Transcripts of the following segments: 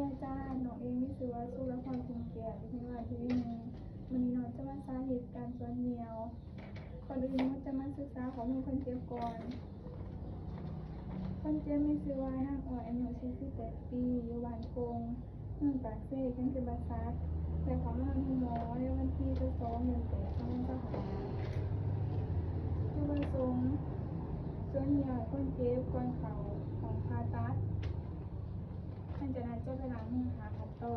ายจ้าน้องเองมีชื่อว่าสุรพรพิมพ์เกียรติที่ว่าที่นี่มันน้องจะมาสาเหตุการสวนเหนียวก่อนอื่นมันจะมาศึกษาของมีคนเจ็บก่อนคนเจ็บมีชื่อว่านางอ้อยอายุ48 ปีอยู่บ้านโป่งเมืองปากเซ่จังหวัดบัดซักแต่ของนอนหมอในวันที่12 เดือน 8 2025จุดประสงค์สวนเหนียวคนเจ็บก่อนเขาของผ่าตัดท่านจะนัดเจ้าเวลามือหาขัดต่อ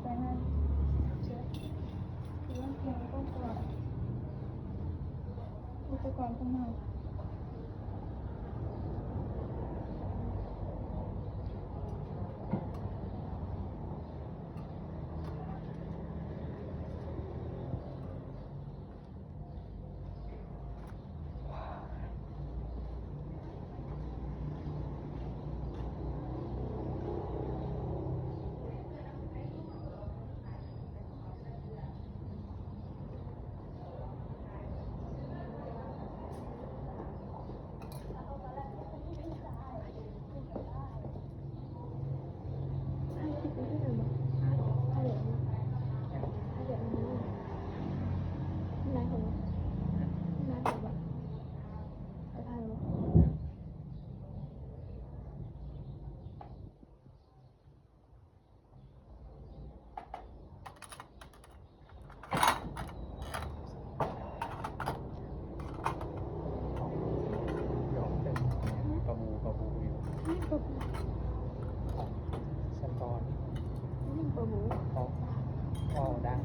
แต่นั้นเช็ดคือว่าเพียงก็กรอบอุปกรณ์ของเราหยอกเป็นกระบูอยู่ นี่ปะบู ขั้นตอน นี่ปะบู พอดัง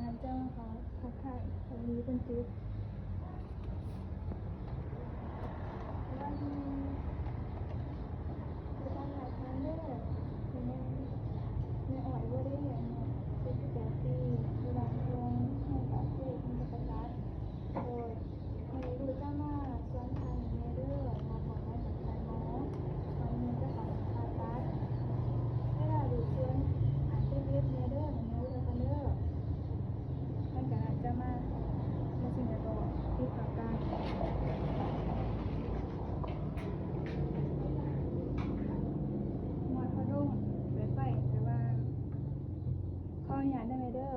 นั้นเจ้าเขาทักทายคนนี้เป็นจุดว่ามีการหลายครั้งเด้อในอ่อยว่าได้อย่างเป็นที่แบบที่เวลาลงให้กับเพื่อนมีประกาศโดยมีรู้เจ้าหน้าส่วนทางในเรื่องมาของแม่ของชายหมอวันนี้เจ้าของคาตัสเวลาดูชวนอ่านเป็นเรื่องเนื้อเรื่องเนื้อเรื่องกันเด้อมันจะอาจจะมาไม่สิ่งใดก็ที่ข่าวการมวยเขาลุ่งเปิดไฟแต่ว่าเขาอยากได้ไหมเด้อ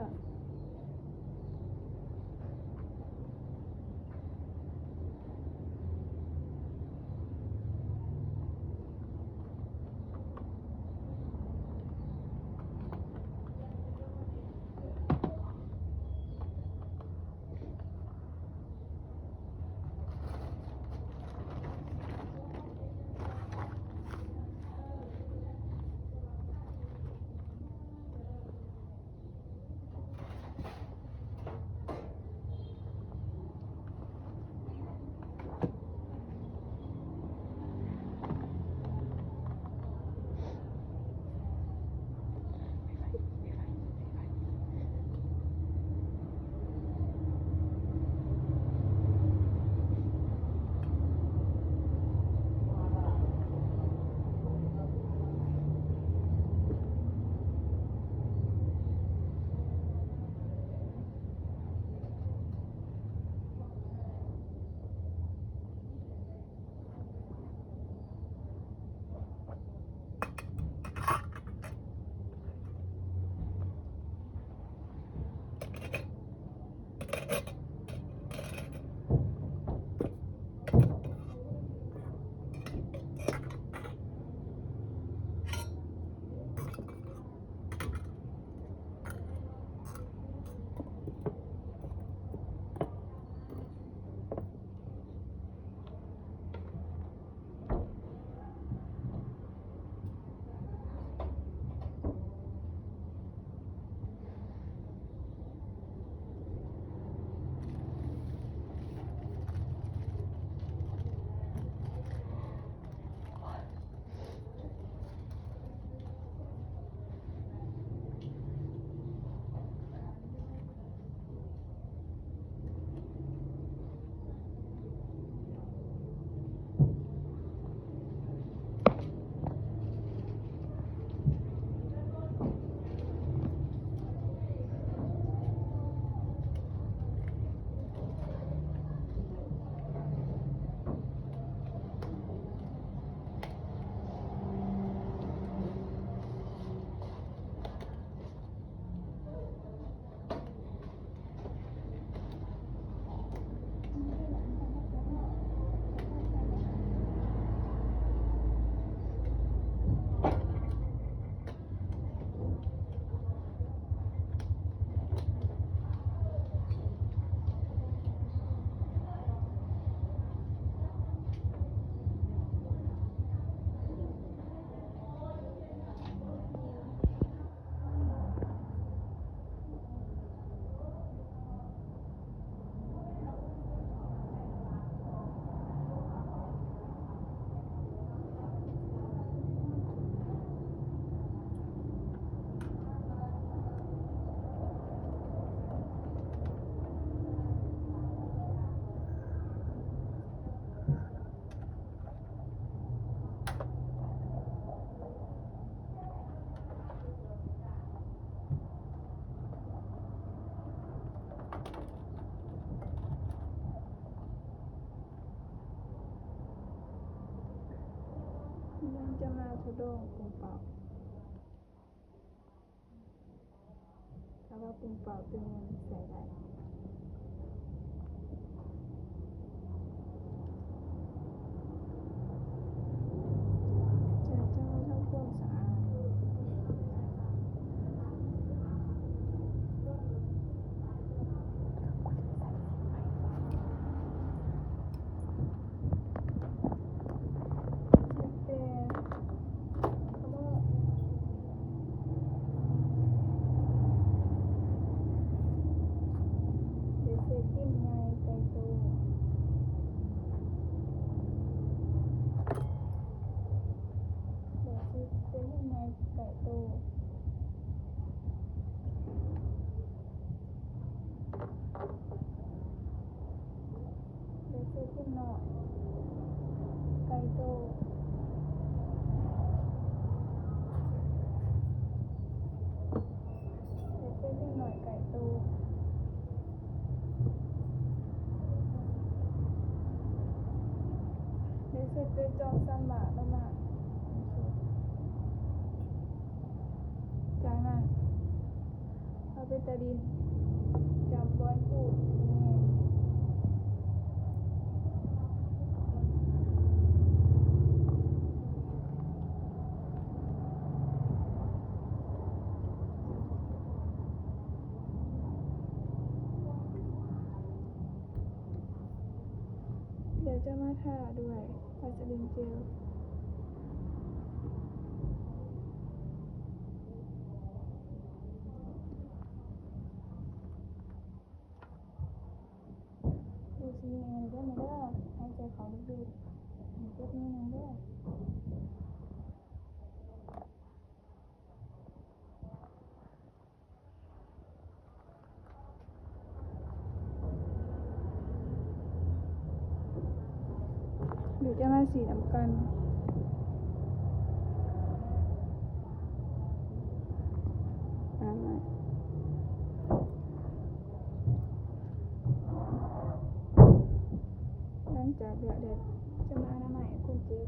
ยังจะมาทุดงปุ่มเป่าถ้าว่าปุ่มเป่าตึงมันใส่ได้จะทำความสะอาด หมาจากนั้นเอาไปตะดินจำบอลพูดนี่เดี๋ยวจะมาทาด้วยวาสลินเจลดูซีเองเด้อไม่เด้อหายใจเขาลึกๆเจ็บนิดนึงเด้อเดี๋ยวจะมาสีน้ำกันหลังจากเดี๋ยวจะมาอนามัยคนเจ็บ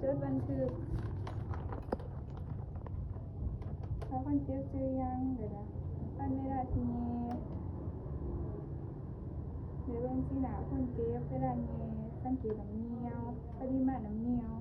จดบันทึกแล้วคนเจ็บซื้อยังเดี๋ยวนะอันเวลาทีนี้เดี๋ยวเบิ่งสีหนาคนเจ็บเวลานี้สังเกตน้ำเหนียวปริมาณน้ำเหนียว